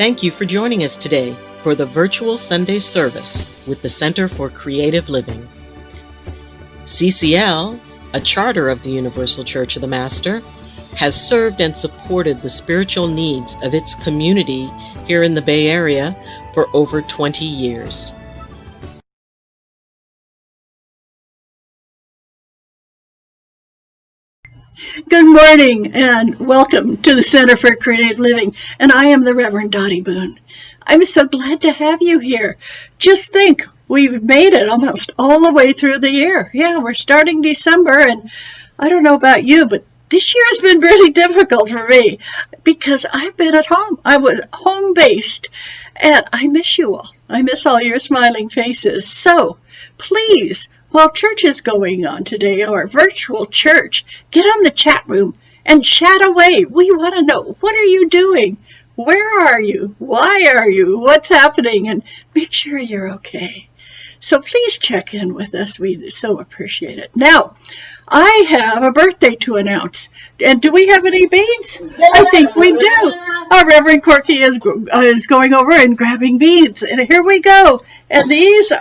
Thank you for joining us today for the virtual Sunday service with the Center for Creative Living. CCL, a charter of the Universal Church of the Master, has served and supported the spiritual needs of its community here in the Bay Area for over 20 years. Good morning and welcome to the Center for Creative Living, and I am the Reverend Doti Boon. I'm so glad to have you here. Just think, we've made it almost all the way through the year. Yeah, we're starting December, and I don't know about you, but this year has been really difficult for me because I've been at home. I was home-based, and I miss you all. I miss all your smiling faces. So, please, while church is going on today, or virtual church, get on the chat room and chat away. We want to know, what are you doing? Where are you? Why are you? What's happening? And make sure you're okay. So please check in with us. We so appreciate it. Now, I have a birthday to announce. And do we have any beads? I think we do. Our Reverend Corky is going over and grabbing beads. And here we go. And these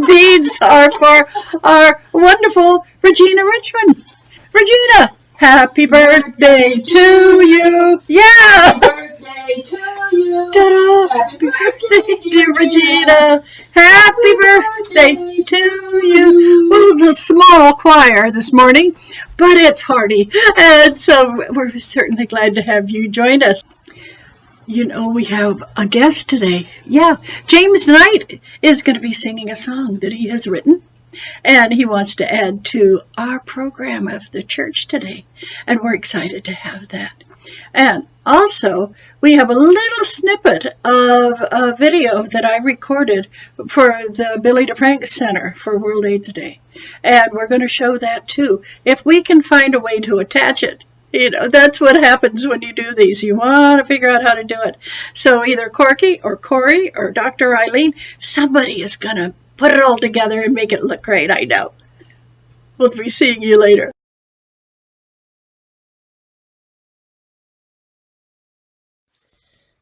beads are for our wonderful Regina Richmond. Regina, happy birthday to you. Yeah. Happy birthday to you. Ta-da. Happy birthday, dear Regina. Happy birthday to you. Well, it's a small choir this morning, but it's hearty. And so we're certainly glad to have you join us. You know, we have a guest today. Yeah, James Knight is going to be singing a song that he has written, and he wants to add to our program of the church today, and we're excited to have that. And also, we have a little snippet of a video that I recorded for the Billy DeFrank Center for World AIDS Day, and we're going to show that too, if we can find a way to attach it. You know, that's what happens when you do these. You want to figure out how to do it. So either Corky or Corey or Dr. Eileen, somebody is going to put it all together and make it look great, I know. We'll be seeing you later.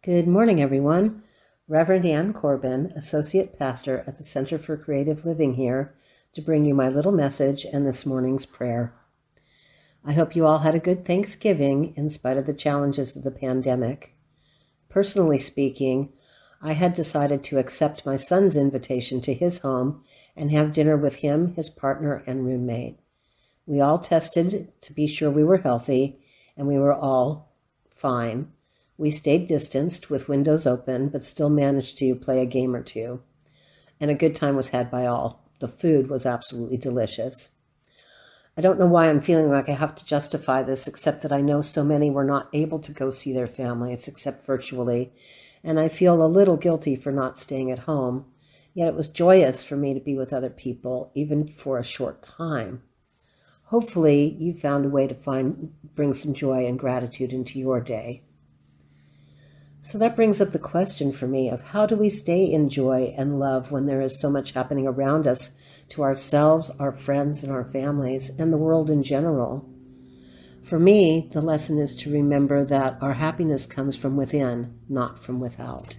Good morning, everyone. Reverend Ann Corbin, Associate Pastor at the Center for Creative Living here to bring you my little message and this morning's prayer. I hope you all had a good Thanksgiving in spite of the challenges of the pandemic. Personally speaking, I had decided to accept my son's invitation to his home and have dinner with him, his partner, and roommate. We all tested to be sure we were healthy, and we were all fine. We stayed distanced with windows open, but still managed to play a game or two. And a good time was had by all. The food was absolutely delicious. I don't know why I'm feeling like I have to justify this, except that I know so many were not able to go see their families except virtually, and I feel a little guilty for not staying at home, yet it was joyous for me to be with other people, even for a short time. Hopefully, you found a way to bring some joy and gratitude into your day. So that brings up the question for me of how do we stay in joy and love when there is so much happening around us, to ourselves, our friends, and our families, and the world in general. For me, the lesson is to remember that our happiness comes from within, not from without.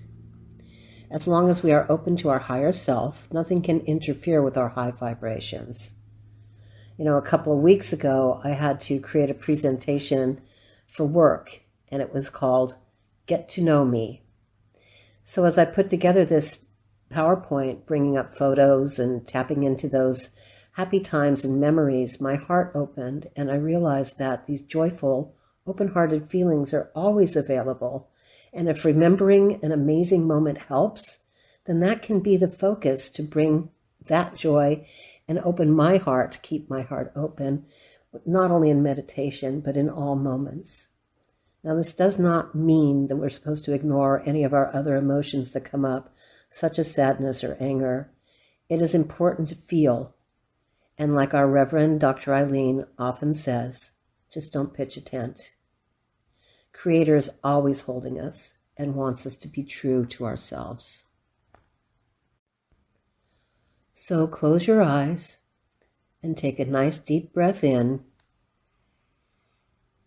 As long as we are open to our higher self, nothing can interfere with our high vibrations. You know, a couple of weeks ago, I had to create a presentation for work, and it was called Get to Know Me. So as I put together this PowerPoint, bringing up photos and tapping into those happy times and memories, my heart opened, and I realized that these joyful, open-hearted feelings are always available. And if remembering an amazing moment helps, then that can be the focus to bring that joy and open my heart, keep my heart open, not only in meditation, but in all moments. Now, this does not mean that we're supposed to ignore any of our other emotions that come up, such as sadness or anger. It is important to feel. And like our Reverend Dr. Eileen often says, just don't pitch a tent. Creator is always holding us and wants us to be true to ourselves. So close your eyes and take a nice deep breath in,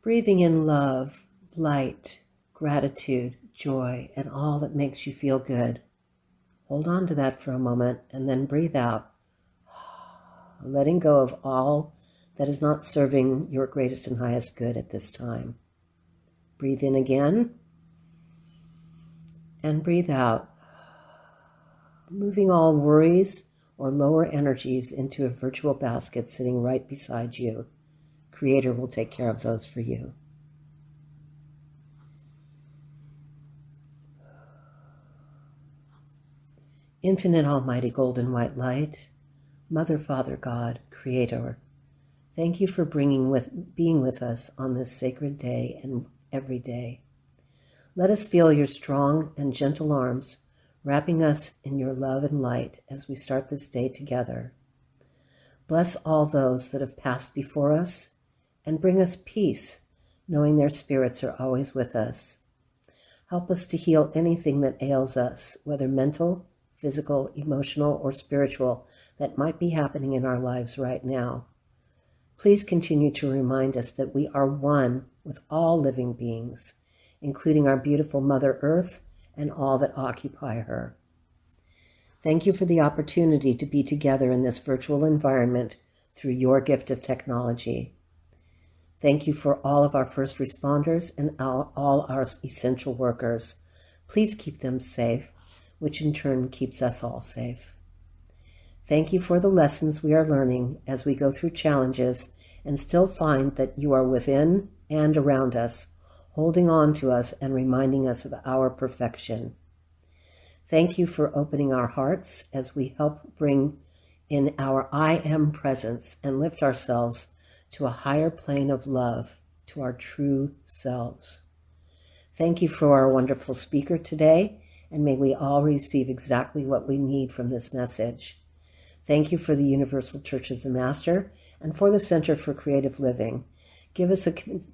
breathing in love, light, gratitude, joy, and all that makes you feel good. Hold on to that for a moment and then breathe out, letting go of all that is not serving your greatest and highest good at this time. Breathe in again and breathe out, moving all worries or lower energies into a virtual basket sitting right beside you. Creator will take care of those for you. Infinite Almighty Golden White Light, Mother, Father, God, Creator, thank you for being with us on this sacred day and every day. Let us feel your strong and gentle arms wrapping us in your love and light as we start this day together. Bless all those that have passed before us and bring us peace, knowing their spirits are always with us. Help us to heal anything that ails us, whether mental, physical, emotional, or spiritual, that might be happening in our lives right now. Please continue to remind us that we are one with all living beings, including our beautiful Mother Earth and all that occupy her. Thank you for the opportunity to be together in this virtual environment through your gift of technology. Thank you for all of our first responders and all our essential workers. Please keep them safe, which in turn keeps us all safe. Thank you for the lessons we are learning as we go through challenges and still find that you are within and around us, holding on to us and reminding us of our perfection. Thank you for opening our hearts as we help bring in our I am presence and lift ourselves to a higher plane of love, to our true selves. Thank you for our wonderful speaker today, and may we all receive exactly what we need from this message. Thank you for the Universal Church of the Master and for the Center for Creative Living.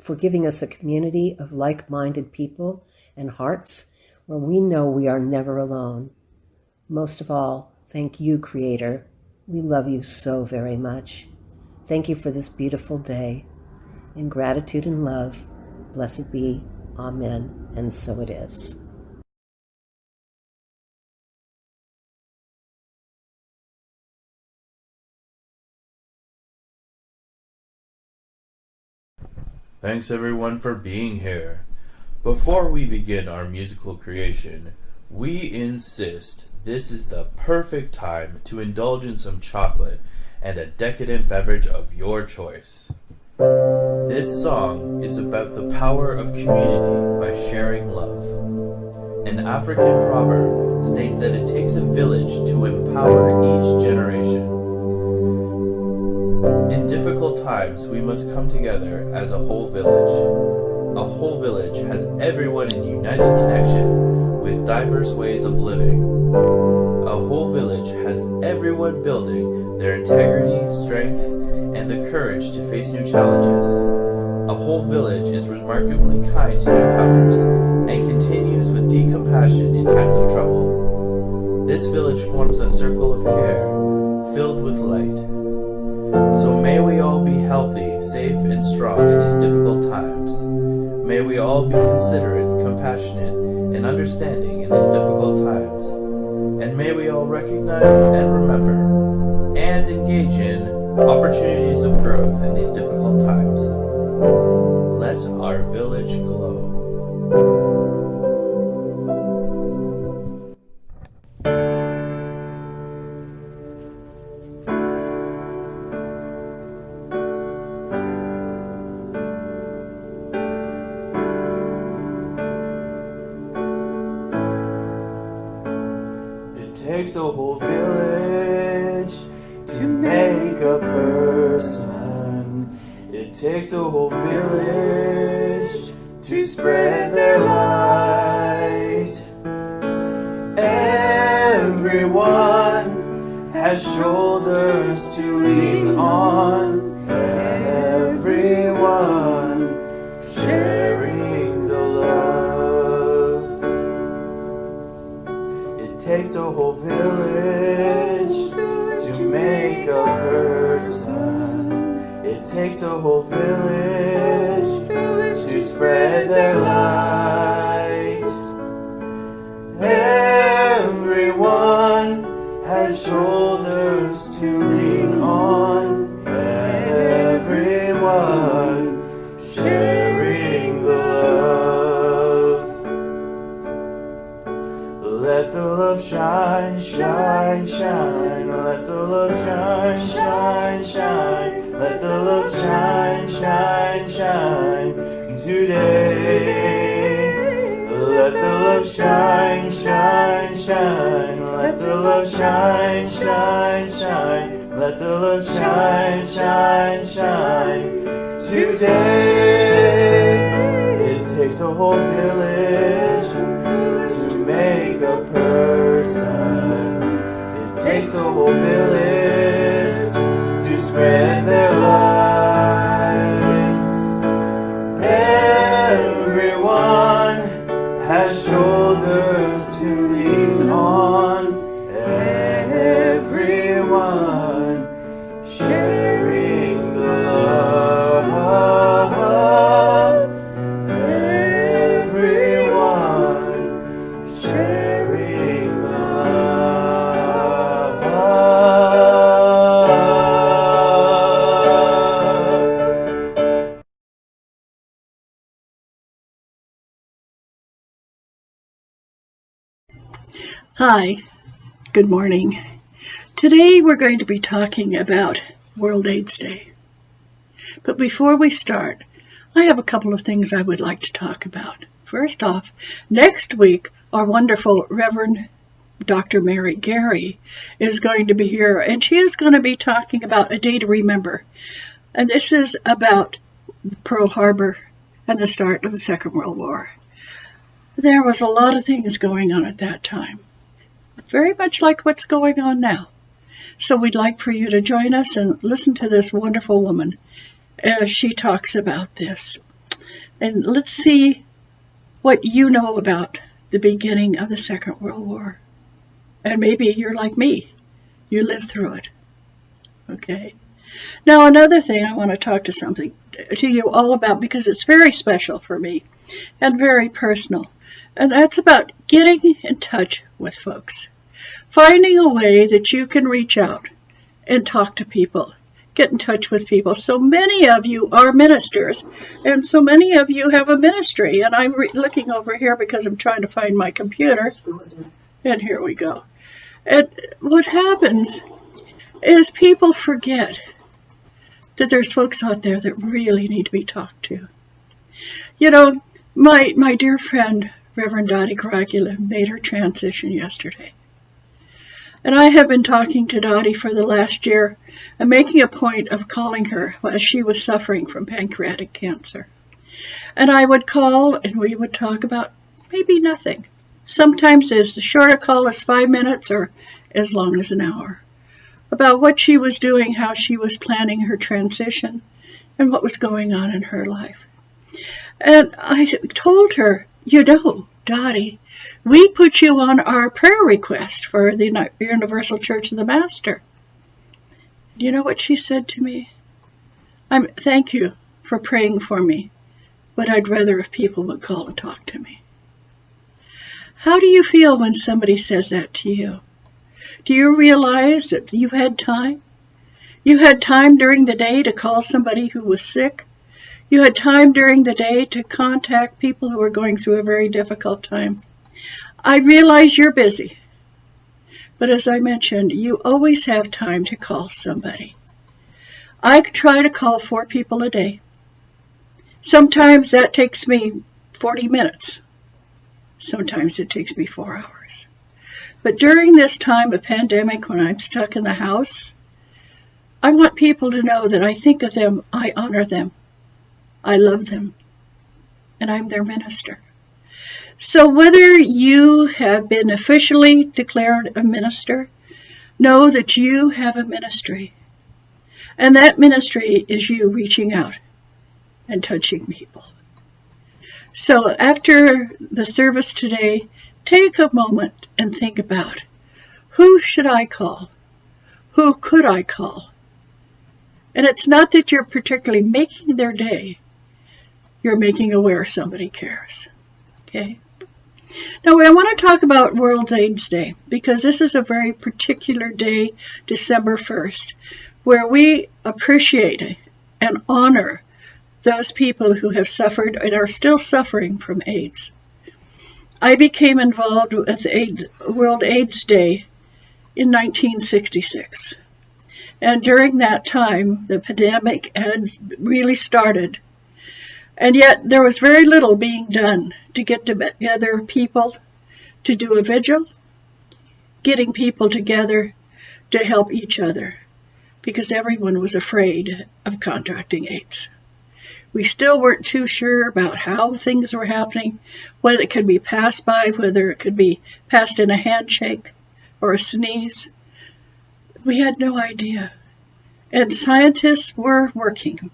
For giving us a community of like-minded people and hearts where we know we are never alone. Most of all, thank you, Creator. We love you so very much. Thank you for this beautiful day. In gratitude and love, blessed be, Amen, and so it is. Thanks everyone for being here. Before we begin our musical creation, we insist this is the perfect time to indulge in some chocolate and a decadent beverage of your choice. This song is about the power of community by sharing love. An African proverb states that it takes a village to empower each generation. In difficult times, we must come together as a whole village. A whole village has everyone in united connection with diverse ways of living. A whole village has everyone building their integrity, strength, and the courage to face new challenges. A whole village is remarkably kind to newcomers and continues with deep compassion in times of trouble. This village forms a circle of care, filled with light. So may we all be healthy, safe, and strong in these difficult times. May we all be considerate, compassionate, and understanding in these difficult times. And may we all recognize and remember and engage in opportunities of growth in these difficult times. Let our village glow. It takes a whole village to make a person. It takes a whole village to spread their light. Everyone has shoulders to lean on. Everyone sharing the love. It takes a whole village to make a person. It takes a whole village to spread their light. Everyone has shoulders to lean on. Everyone sharing the love. Let the love shine, shine, shine. Let the love shine, shine, shine. Let the love shine, shine, shine today. Let the love shine, shine, shine. Let the love shine, shine, shine. Let the love shine, shine, shine today. It takes a whole village to make a person. It takes a whole village to spread their light. Everyone has shoulders to lean on. Everyone sharing the love. Everyone sharing the love. Hi, good morning. Today we're going to be talking about World AIDS Day. But before we start, I have a couple of things I would like to talk about. First off, next week our wonderful Reverend Dr. Mary Gary is going to be here, and she is going to be talking about a day to remember. And this is about Pearl Harbor and the start of the Second World War. There was a lot of things going on at that time, very much like what's going on now. So we'd like for you to join us and listen to this wonderful woman as she talks about this. And let's see what you know about the beginning of the Second World War. And maybe you're like me. You lived through it. Okay. Now another thing I want to talk to you all about, because it's very special for me and very personal. And that's about getting in touch with folks. Finding a way that you can reach out and talk to people, get in touch with people. So many of you are ministers, and so many of you have a ministry. And I'm looking over here because I'm trying to find my computer. And here we go. And what happens is people forget that there's folks out there that really need to be talked to. You know, my dear friend, Reverend Doti Boon, made her transition yesterday. And I have been talking to Doti for the last year and making a point of calling her as she was suffering from pancreatic cancer. And I would call and we would talk about maybe nothing. Sometimes as short a call as 5 minutes or as long as an hour. About what she was doing, how she was planning her transition, and what was going on in her life. And I told her, you know, Doti, we put you on our prayer request for the Universal Church of the Master. Do you know what she said to me? Thank you for praying for me, but I'd rather if people would call and talk to me. How do you feel when somebody says that to you? Do you realize that you had time? You had time during the day to call somebody who was sick. You had time during the day to contact people who were going through a very difficult time. I realize you're busy, but as I mentioned, you always have time to call somebody. I try to call 4 people a day. Sometimes that takes me 40 minutes. Sometimes it takes me 4 hours. But during this time of pandemic, when I'm stuck in the house, I want people to know that I think of them, I honor them, I love them, and I'm their minister. So whether you have been officially declared a minister, know that you have a ministry. And that ministry is you reaching out and touching people. So after the service today, take a moment and think about, who should I call? Who could I call? And it's not that you're particularly making their day. You're making aware somebody cares. Okay? Now, I want to talk about World AIDS Day because this is a very particular day, December 1st, where we appreciate and honor those people who have suffered and are still suffering from AIDS. I became involved with World AIDS Day in 1966. And during that time, the pandemic had really started. And yet there was very little being done to get together people to do a vigil, getting people together to help each other, because everyone was afraid of contracting AIDS. We still weren't too sure about how things were happening, whether it could be passed by, whether it could be passed in a handshake or a sneeze. We had no idea. And scientists were working.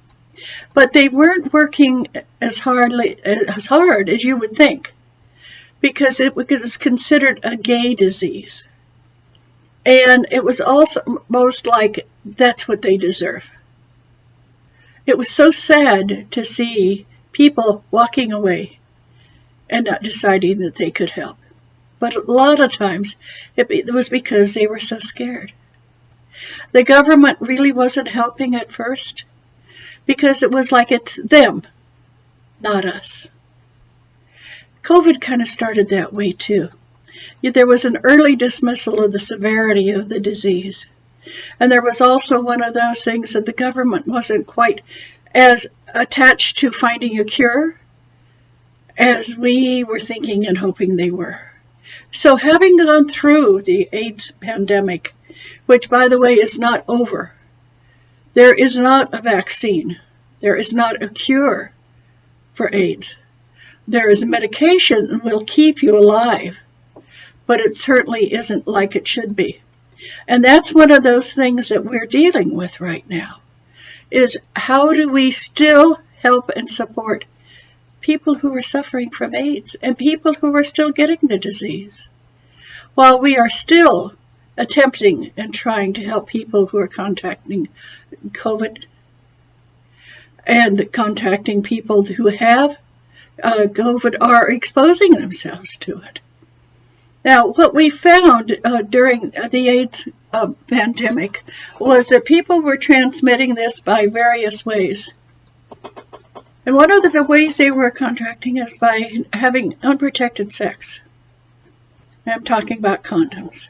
But they weren't working as hard as you would think, because it was considered a gay disease. And it was also most like that's what they deserve. It was so sad to see people walking away and not deciding that they could help. But a lot of times it was because they were so scared. The government really wasn't helping at first because it was like it's them, not us. COVID kind of started that way too. There was an early dismissal of the severity of the disease. And there was also one of those things that the government wasn't quite as attached to finding a cure as we were thinking and hoping they were. So having gone through the AIDS pandemic, which by the way is not over, there is not a vaccine. There is not a cure for AIDS. There is a medication that will keep you alive, but it certainly isn't like it should be. And that's one of those things that we're dealing with right now, is how do we still help and support people who are suffering from AIDS and people who are still getting the disease, while we are still attempting and trying to help people who are contacting COVID and contacting people who have COVID are exposing themselves to it. Now, what we found during the AIDS pandemic was that people were transmitting this by various ways. And one of the ways they were contracting is by having unprotected sex. I'm talking about condoms.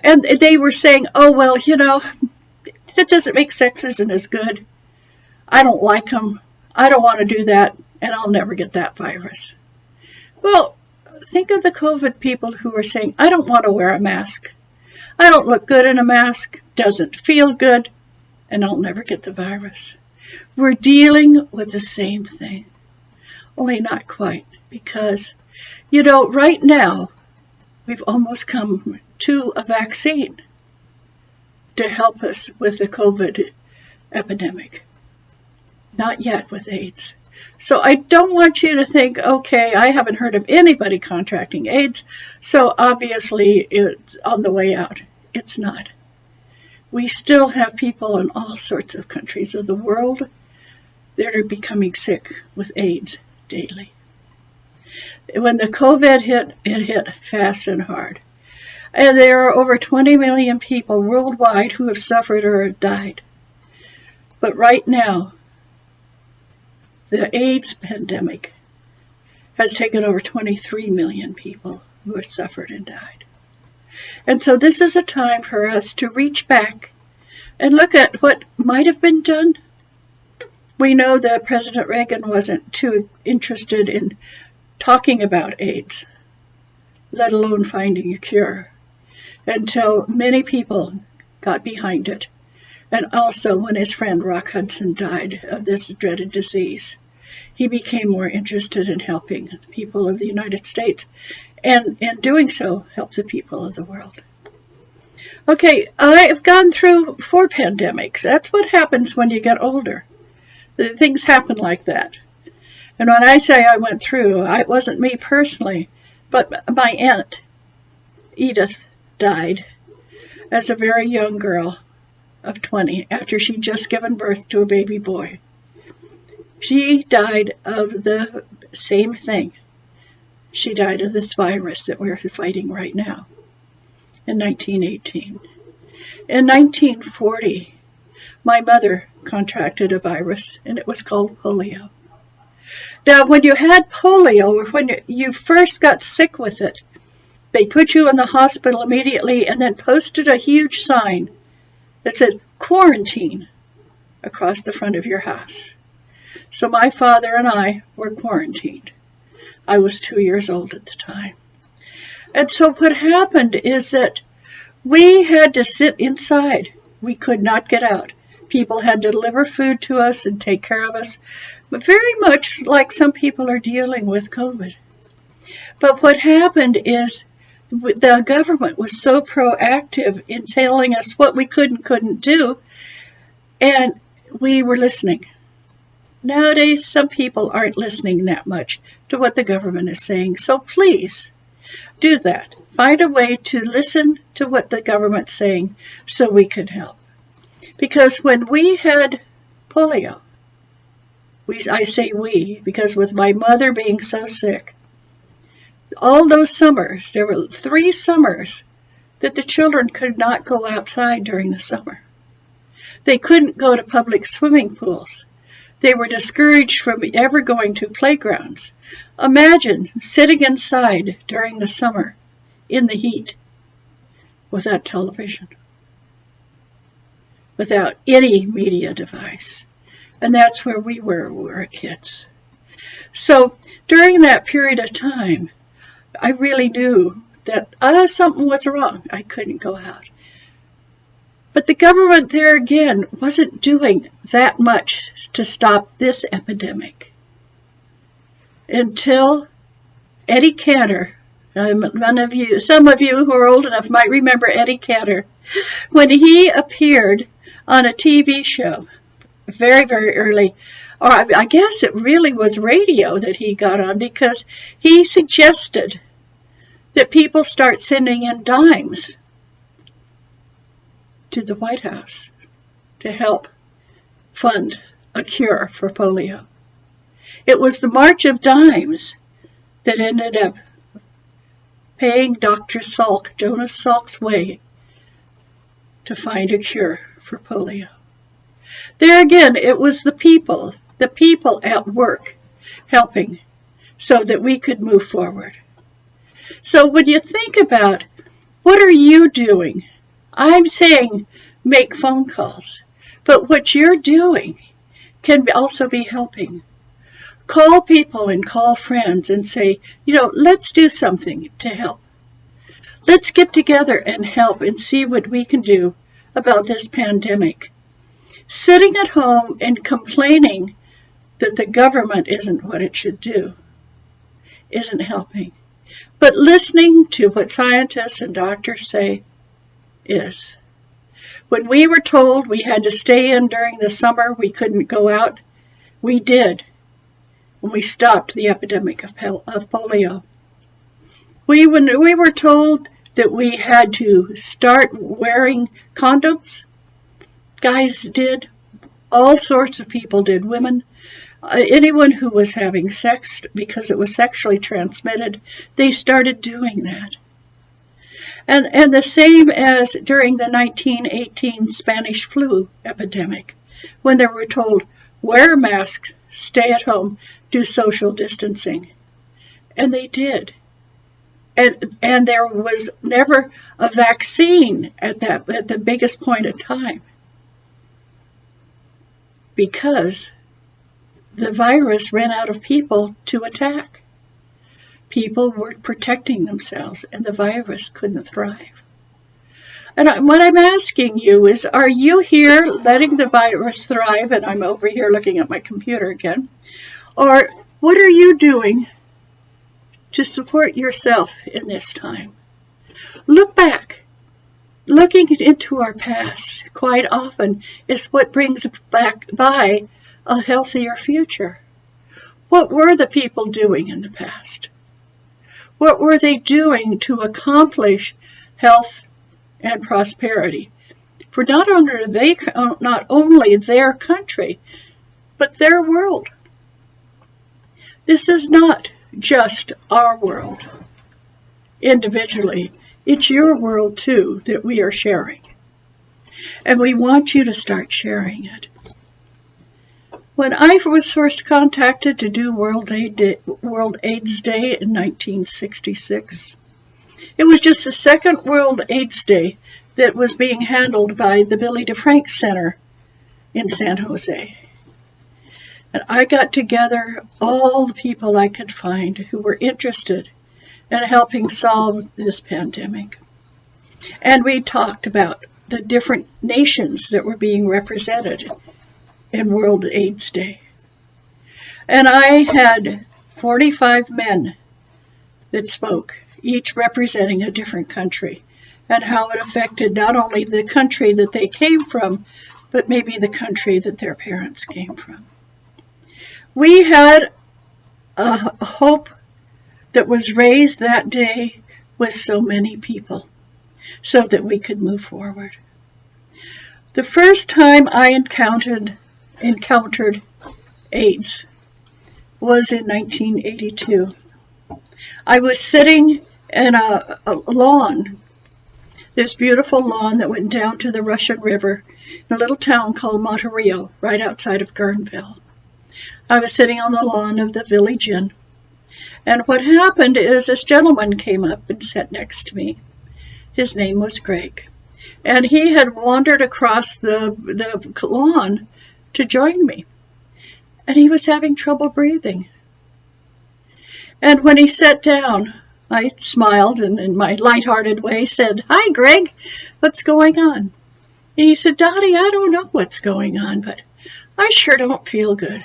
And they were saying, oh, well, that doesn't make sex isn't as good. I don't like them. I don't want to do that, and I'll never get that virus. Well, think of the COVID people who were saying, I don't want to wear a mask. I don't look good in a mask, doesn't feel good, and I'll never get the virus. We're dealing with the same thing, only not quite, because, right now, we've almost come to a vaccine to help us with the COVID epidemic. Not yet with AIDS. So I don't want you to think, okay, I haven't heard of anybody contracting AIDS, so obviously it's on the way out. It's not. We still have people in all sorts of countries of the world that are becoming sick with AIDS daily. When the COVID hit, it hit fast and hard. And there are over 20 million people worldwide who have suffered or have died. But right now, the AIDS pandemic has taken over 23 million people who have suffered and died. And so this is a time for us to reach back and look at what might have been done. We know that President Reagan wasn't too interested in talking about AIDS, let alone finding a cure, until many people got behind it. And also when his friend Rock Hudson died of this dreaded disease, he became more interested in helping the people of the United States, and in doing so, help the people of the world. Okay, I've gone through 4 pandemics. That's what happens when you get older. Things happen like that. And when I say I went through, it wasn't me personally, but my aunt, Edith, died as a very young girl of 20 after she'd just given birth to a baby boy. She died of the same thing. She died of this virus that we're fighting right now in 1918. In 1940, my mother contracted a virus, and it was called polio. Now, when you had polio, or when you first got sick with it, they put you in the hospital immediately and then posted a huge sign that said quarantine across the front of your house. So my father and I were quarantined. I was 2 years old at the time. And so what happened is that we had to sit inside. We could not get out. People had to deliver food to us and take care of us, but very much like some people are dealing with COVID. But what happened is the government was so proactive in telling us what we could and couldn't do, and we were listening. Nowadays, some people aren't listening that much to what the government is saying, so please do that. Find a way to listen to what the government's saying so we can help. Because when we had polio, I say we, because with my mother being so sick, all those summers, there were 3 summers that the children could not go outside during the summer. They couldn't go to public swimming pools. They were discouraged from ever going to playgrounds. Imagine sitting inside during the summer in the heat without television, without any media device. And that's where we were kids. So during that period of time, I really knew that something was wrong. I couldn't go out. But the government there again wasn't doing that much to stop this epidemic until Eddie Cantor, some of you who are old enough might remember Eddie Cantor, when he appeared on a TV show very, very early, or I guess it really was radio that he got on, because he suggested that people start sending in dimes to the White House to help fund a cure for polio. It was the March of Dimes that ended up paying Dr. Salk, Jonas Salk's way, to find a cure for polio. There again, it was the people at work helping so that we could move forward. So when you think about what are you doing, I'm saying make phone calls, but what you're doing can also be helping. Call people and call friends and say, let's do something to help. Let's get together and help and see what we can do about this pandemic. Sitting at home and complaining that the government isn't what it should do isn't helping. But listening to what scientists and doctors say is. When we were told we had to stay in during the summer, we couldn't go out, we did. When we stopped the epidemic of polio. When we were told that we had to start wearing condoms, guys did, all sorts of people did, women, anyone who was having sex because it was sexually transmitted, they started doing that. And the same as during the 1918 Spanish flu epidemic, when they were told, wear masks, stay at home, do social distancing. And they did. And there was never a vaccine at the biggest point in time, because the virus ran out of people to attack. People were protecting themselves, and the virus couldn't thrive. And what I'm asking you is, are you here letting the virus thrive? And I'm over here looking at my computer again. Or what are you doing to support yourself in this time? Look back. Looking into our past quite often is what brings back by a healthier future. What were the people doing in the past? What were they doing to accomplish health and prosperity for not only their country, but their world? This is not just our world individually. It's your world too that we are sharing. And we want you to start sharing it. When I was first contacted to do World AIDS Day in 1966, it was just the second World AIDS Day that was being handled by the Billy DeFrank Center in San Jose. And I got together all the people I could find who were interested in helping solve this pandemic. And we talked about the different nations that were being represented in World AIDS Day. And I had 45 men that spoke, each representing a different country, and how it affected not only the country that they came from, but maybe the country that their parents came from. We had a hope that was raised that day with so many people so that we could move forward. The first time I encountered AIDS was in 1982. I was sitting in a lawn, this beautiful lawn that went down to the Russian River in a little town called Monterrey, right outside of Guerneville. I was sitting on the lawn of the Village Inn, and what happened is this gentleman came up and sat next to me. His name was Greg, and he had wandered across the lawn to join me, and he was having trouble breathing. And when he sat down, I smiled and in my lighthearted way said, "Hi, Greg, what's going on?" And he said, "Dottie, I don't know what's going on, but I sure don't feel good.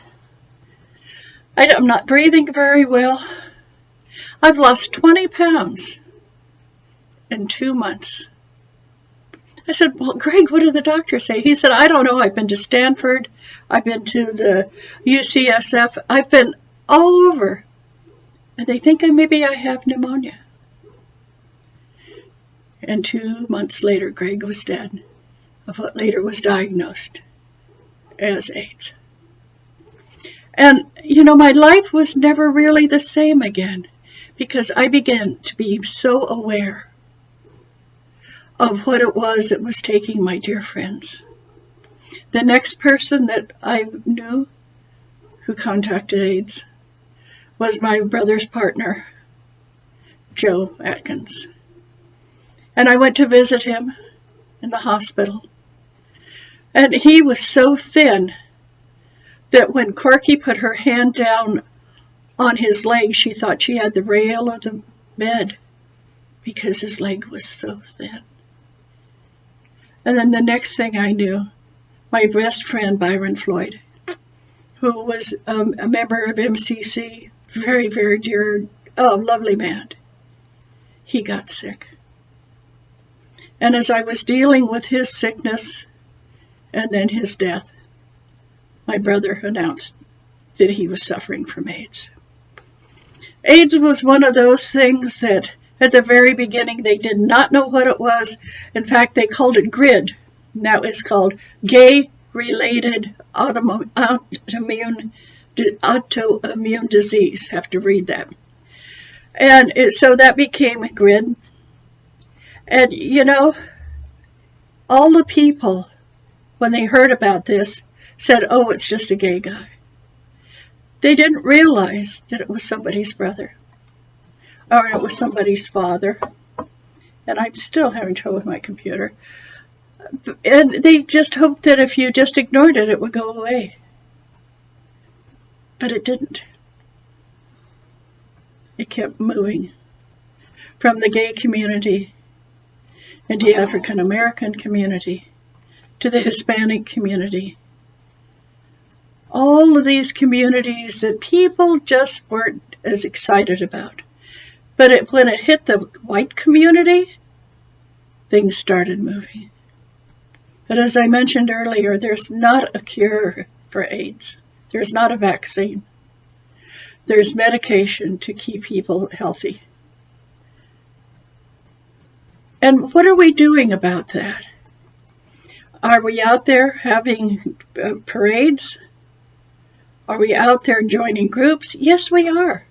I'm not breathing very well. I've lost 20 pounds in 2 months." I said, "Well, Greg, what did the doctor say?" He said, "I don't know. I've been to Stanford. I've been to the UCSF. I've been all over. And they think maybe I have pneumonia." And 2 months later, Greg was dead of what later was diagnosed as AIDS. And, my life was never really the same again because I began to be so aware of what it was that was taking my dear friends. The next person that I knew who contracted AIDS was my brother's partner, Joe Atkins. And I went to visit him in the hospital. And he was so thin that when Corky put her hand down on his leg, she thought she had the rail of the bed because his leg was so thin. And then the next thing I knew, my best friend, Byron Floyd, who was a member of MCC, very, very dear, lovely man, he got sick. And as I was dealing with his sickness and then his death, my brother announced that he was suffering from AIDS. AIDS was one of those things that at the very beginning they did not know what it was. In fact, they called it GRID. Now it's called Gay-Related Autoimmune Disease. Have to read that. And so that became GRID. And all the people, when they heard about this, said, "Oh, it's just a gay guy." They didn't realize that it was somebody's brother, or it was somebody's father. And I'm still having trouble with my computer. And they just hoped that if you just ignored it, it would go away. But it didn't. It kept moving from the gay community and the African American community to the Hispanic community. All of these communities that people just weren't as excited about. But when it hit the white community, things started moving. But as I mentioned earlier, there's not a cure for AIDS. There's not a vaccine. There's medication to keep people healthy. And what are we doing about that? Are we out there having parades? Are we out there joining groups? Yes, we are.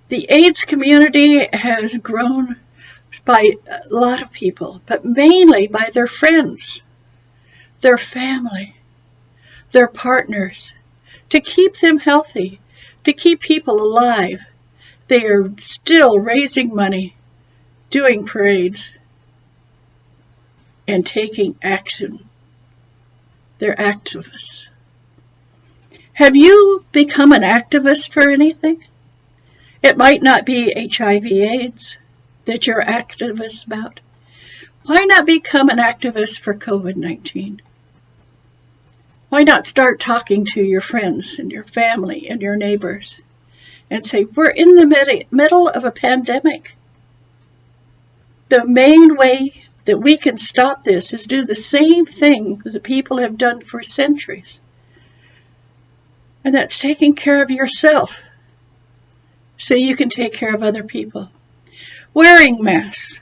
The AIDS community has grown by a lot of people, but mainly by their friends, their family, their partners, to keep them healthy, to keep people alive. They are still raising money, doing parades, and taking action. They're activists. Have you become an activist for anything? It might not be HIV/AIDS that you're activist about. Why not become an activist for COVID-19? Why not start talking to your friends and your family and your neighbors and say, we're in the middle of a pandemic. The main way that we can stop this is do the same thing that people have done for centuries. And that's taking care of yourself so you can take care of other people. Wearing masks.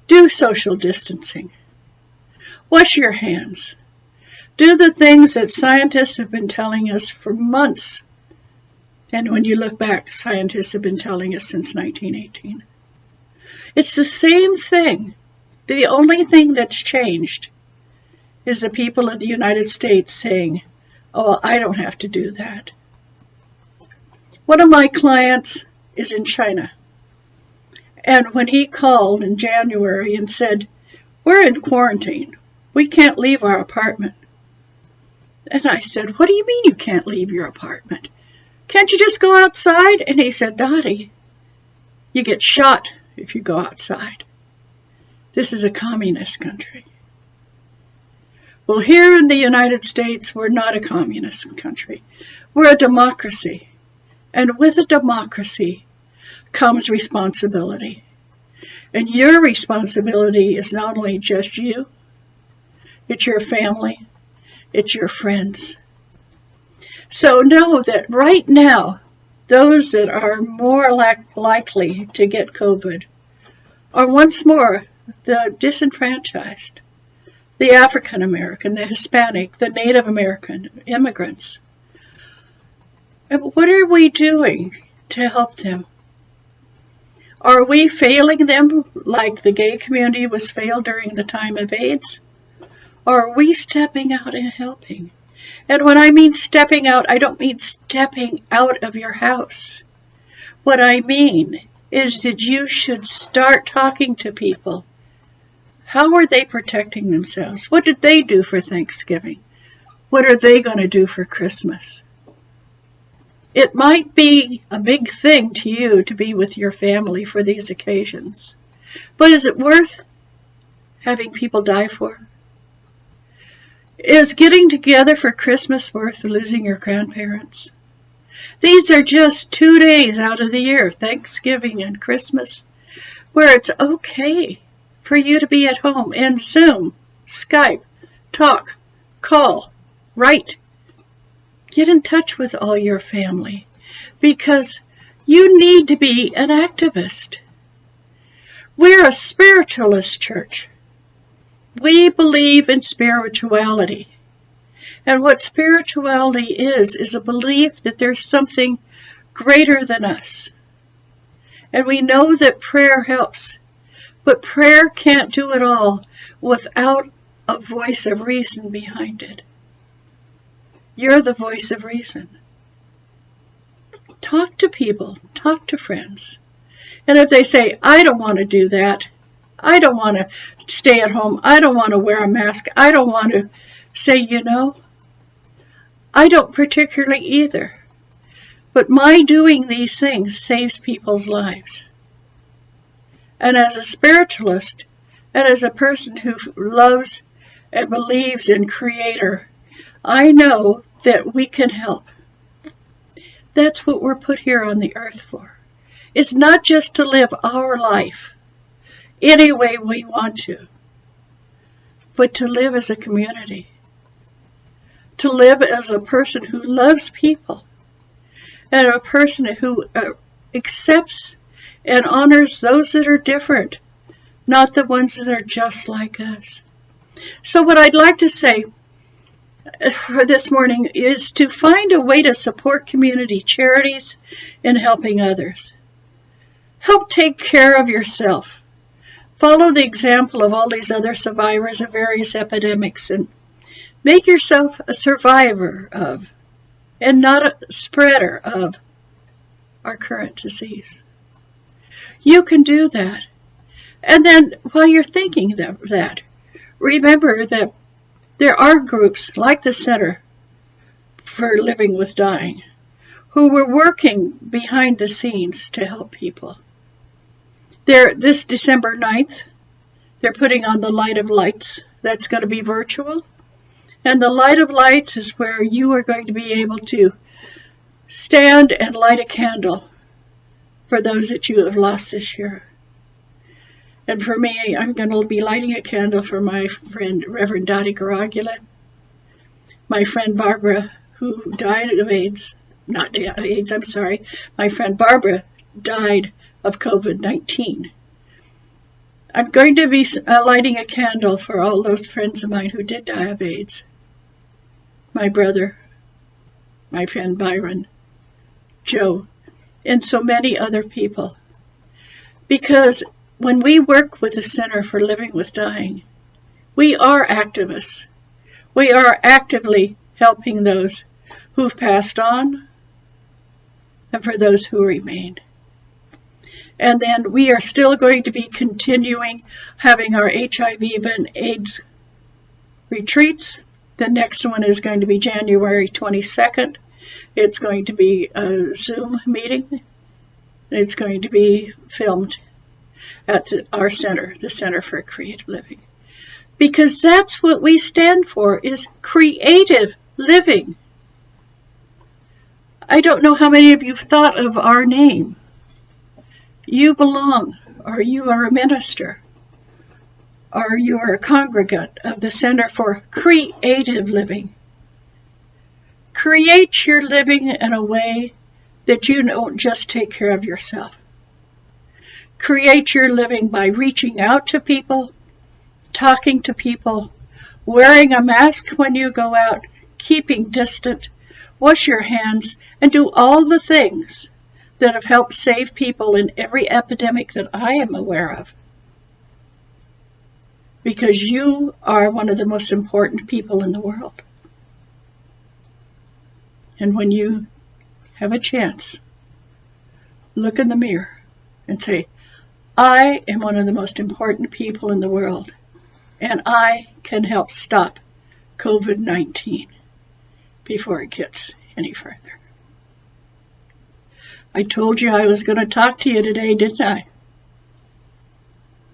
Do social distancing. Wash your hands. Do the things that scientists have been telling us for months. And when you look back, scientists have been telling us since 1918. It's the same thing. The only thing that's changed is the people of the United States saying, oh, I don't have to do that. One of my clients is in China. And when he called in January and said, we're in quarantine, we can't leave our apartment. And I said, what do you mean you can't leave your apartment? Can't you just go outside? And he said, Dottie, you get shot if you go outside. This is a communist country. Well, here in the United States, we're not a communist country. We're a democracy. And with a democracy comes responsibility. And your responsibility is not only just you, it's your family, it's your friends. So know that right now, those that are more likely to get COVID are once more the disenfranchised, the African American, the Hispanic, the Native American immigrants. And what are we doing to help them? Are we failing them like the gay community was failed during the time of AIDS? Or are we stepping out and helping? And when I mean stepping out, I don't mean stepping out of your house. What I mean is that you should start talking to people. How are they protecting themselves? What did they do for Thanksgiving? What are they going to do for Christmas? It might be a big thing to you to be with your family for these occasions. But is it worth having people die for? Is getting together for Christmas worth losing your grandparents? These are just 2 days out of the year, Thanksgiving and Christmas, where it's okay for you to be at home and Zoom, Skype, talk, call, write. Get in touch with all your family because you need to be an activist. We're a spiritualist church. We believe in spirituality. And what spirituality is a belief that there's something greater than us. And we know that prayer helps, but prayer can't do it all without a voice of reason behind it. You're the voice of reason. Talk to people, talk to friends. And if they say, I don't want to do that, I don't want to stay at home, I don't want to wear a mask, I don't want to say, I don't particularly either. But my doing these things saves people's lives. And as a spiritualist, and as a person who loves and believes in Creator, I know that we can help. That's what we're put here on the earth for. It's not just to live our life any way we want to, but to live as a community. To live as a person who loves people and a person who accepts and honors those that are different, not the ones that are just like us. So what I'd like to say, for this morning is to find a way to support community charities in helping others. Help take care of yourself. Follow the example of all these other survivors of various epidemics and make yourself a survivor of, and not a spreader of, our current disease. You can do that. And then while you're thinking that, remember that there are groups like the Center for Living with Dying who were working behind the scenes to help people. This December 9th, they're putting on the Light of Lights. That's going to be virtual. And the Light of Lights is where you are going to be able to stand and light a candle for those that you have lost this year. And for me, I'm going to be lighting a candle for my friend, Reverend Doti Boon, my friend Barbara, who died of AIDS. Not AIDS, I'm sorry. My friend Barbara died of COVID-19. I'm going to be lighting a candle for all those friends of mine who did die of AIDS. My brother, my friend Byron, Joe, and so many other people. Because when we work with the Center for Living with Dying, we are activists. We are actively helping those who've passed on and for those who remain. And then we are still going to be continuing having our HIV and AIDS retreats. The next one is going to be January 22nd. It's going to be a Zoom meeting. It's going to be filmed at our center, the Center for Creative Living. Because that's what we stand for, is creative living. I don't know how many of you have thought of our name. You belong, or you are a minister, or you are a congregant of the Center for Creative Living. Create your living in a way that you don't just take care of yourself. Create your living by reaching out to people, talking to people, wearing a mask when you go out, keeping distant, wash your hands, and do all the things that have helped save people in every epidemic that I am aware of. Because you are one of the most important people in the world. And when you have a chance, look in the mirror and say, I am one of the most important people in the world, and I can help stop COVID-19 before it gets any further. I told you I was going to talk to you today, didn't I?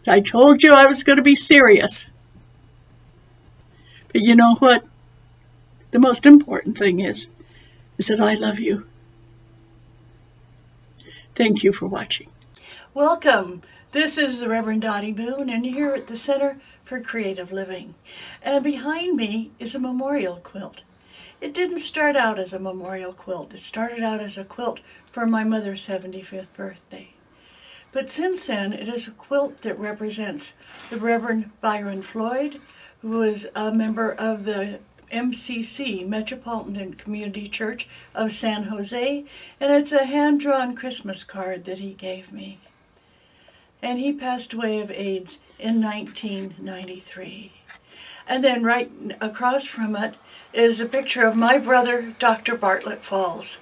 I told you I was going to be serious. But you know what? The most important thing is that I love you. Thank you for watching. Welcome. This is the Reverend Doti Boon, and here at the Center for Creative Living. And behind me is a memorial quilt. It didn't start out as a memorial quilt. It started out as a quilt for my mother's 75th birthday. But since then, it is a quilt that represents the Reverend Byron Floyd, who is a member of the MCC, Metropolitan Community Church of San Jose, and it's a hand-drawn Christmas card that he gave me. And he passed away of AIDS in 1993. And then right across from it is a picture of my brother, Dr. Bartlett Falls,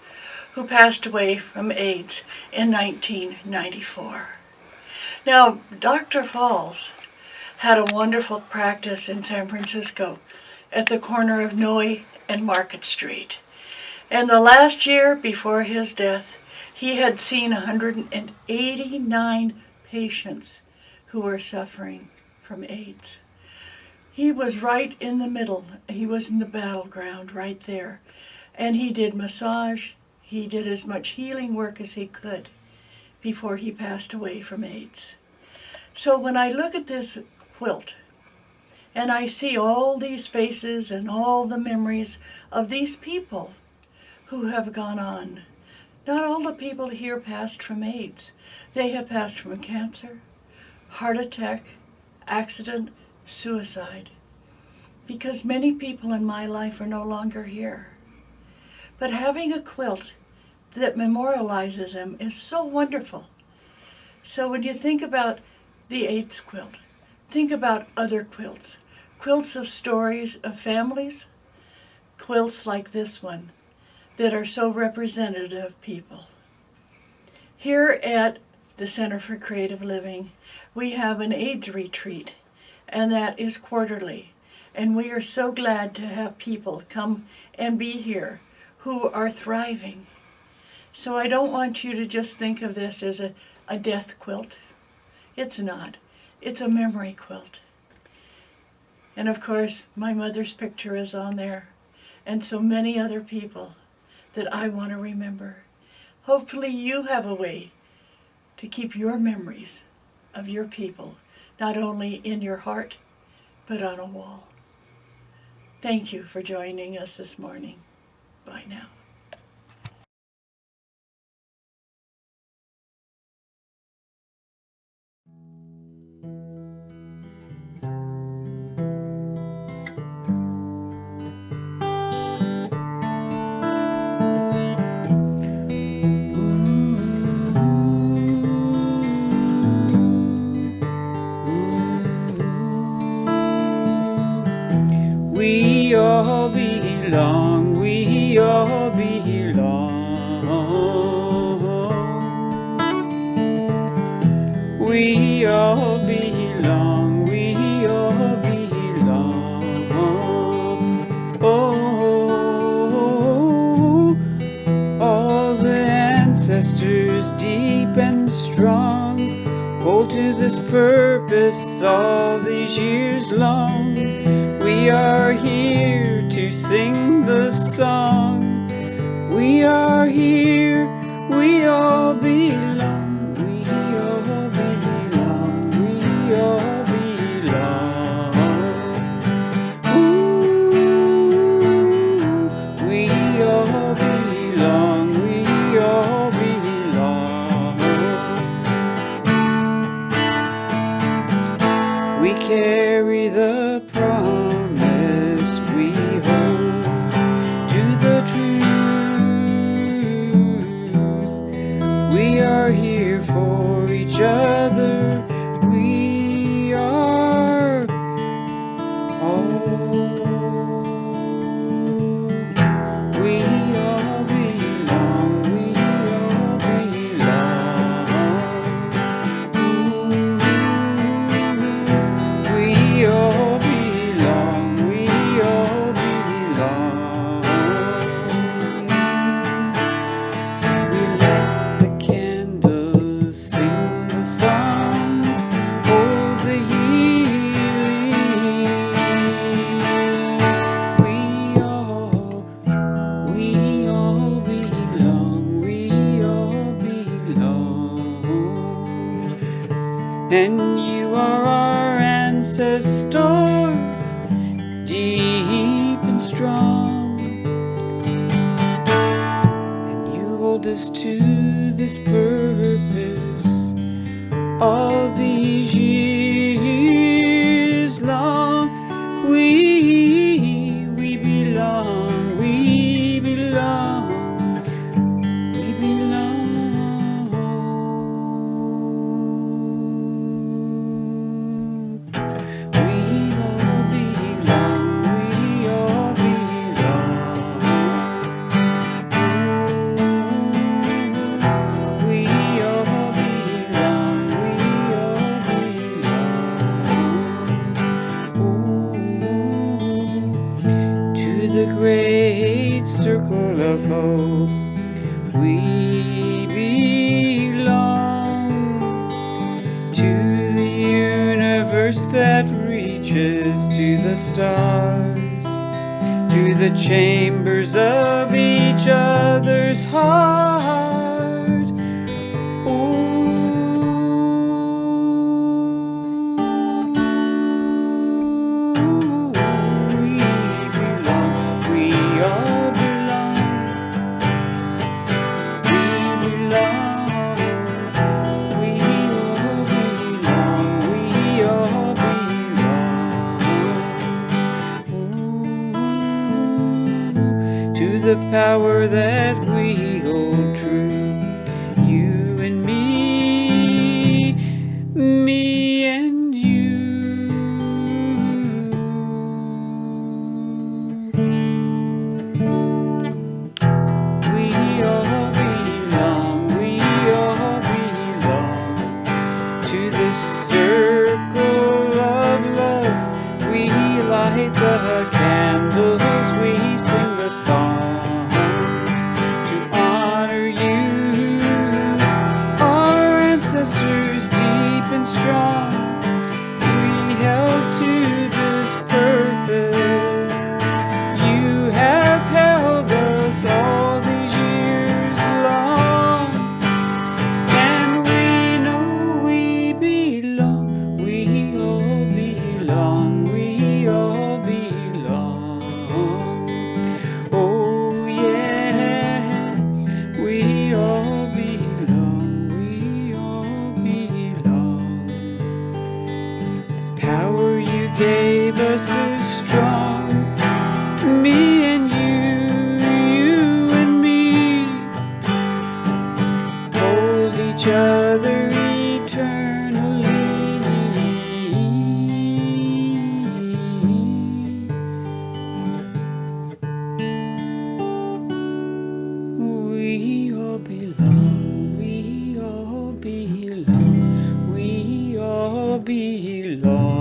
who passed away from AIDS in 1994. Now, Dr. Falls had a wonderful practice in San Francisco at the corner of Noe and Market Street. And the last year before his death, he had seen 189 patients who were suffering from AIDS. He was right in the middle. He was in the battleground right there. And he did massage. He did as much healing work as he could before he passed away from AIDS. So when I look at this quilt and I see all these faces and all the memories of these people who have gone on, not all the people here passed from AIDS. They have passed from cancer, heart attack, accident, suicide. because many people in my life are no longer here. But having a quilt that memorializes them is so wonderful. So when you think about the AIDS quilt, think about other quilts. Quilts of stories of families, quilts like this one that are so representative of people. Here at the Center for Creative Living, we have an AIDS retreat, and that is quarterly. And we are so glad to have people come and be here who are thriving. So I don't want you to just think of this as a death quilt. It's not. It's a memory quilt. And of course, my mother's picture is on there, and so many other people that I want to remember. Hopefully you have a way to keep your memories of your people, not only in your heart, but on a wall. Thank you for joining us this morning. Bye now. We all belong, we all belong. We all belong, we all belong. Oh, all the ancestors deep and strong hold to this purpose all these years long. We are here to sing the song. We are here, we all belong. We all belong, we all belong. Ooh, we all belong, we all belong. We carry the promise we hold to the truth. We are here for each other. We are all. We all belong. We all belong. We all belong, we all belong. We light the candles, sing the songs, hold the healing. We all belong, we all belong. And you are our ancestors, deep and strong. And you hold us to this purpose all these years long. We belong, we belong, we belong. We all belong, we all belong. We all belong, we all belong. To the great circle of hope we belong. To the universe that reaches to the stars, to the chambers of each other's heart. Ooh, we belong, we all belong. We belong, we all belong, we all belong. Ooh. the power that we hold true. You and me and you. We all belong to this circle of love. We light the candles, we sing the songs to honor you. Our ancestors deep and strong, we held to this purpose. You have held us all these years long, and we know we belong. We all belong. We all belong. Oh yeah, we all belong. We all belong. Power you gave us is strong. Me and you and me, hold each other eternally. We all belong, we all belong, we all belong.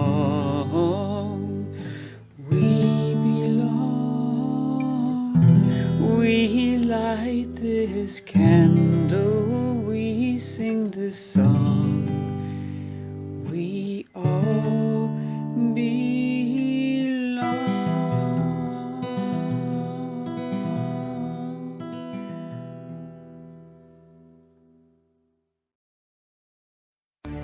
We belong. We light this candle, we sing this song. We all belong.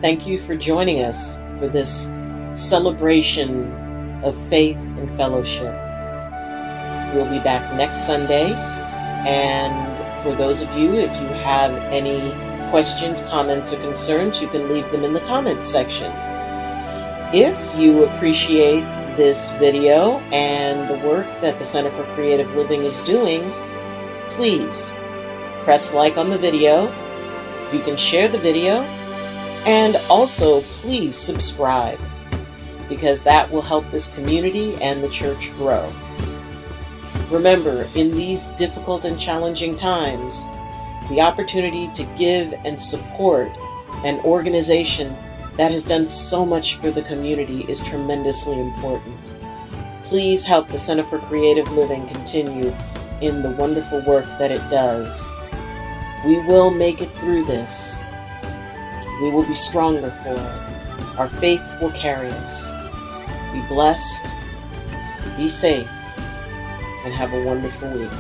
Thank you for joining us for this celebration of faith and fellowship. We'll be back next Sunday. And for those of you, if you have any questions, comments, or concerns, you can leave them in the comments section. If you appreciate this video and the work that the Center for Creative Living is doing, please press like on the video. You can share the video, and also please subscribe, because that will help this community and the church grow. Remember, in these difficult and challenging times, the opportunity to give and support an organization that has done so much for the community is tremendously important. Please help the Center for Creative Living continue in the wonderful work that it does. We will make it through this. We will be stronger for it. Our faith will carry us. Be blessed, be safe, and have a wonderful week.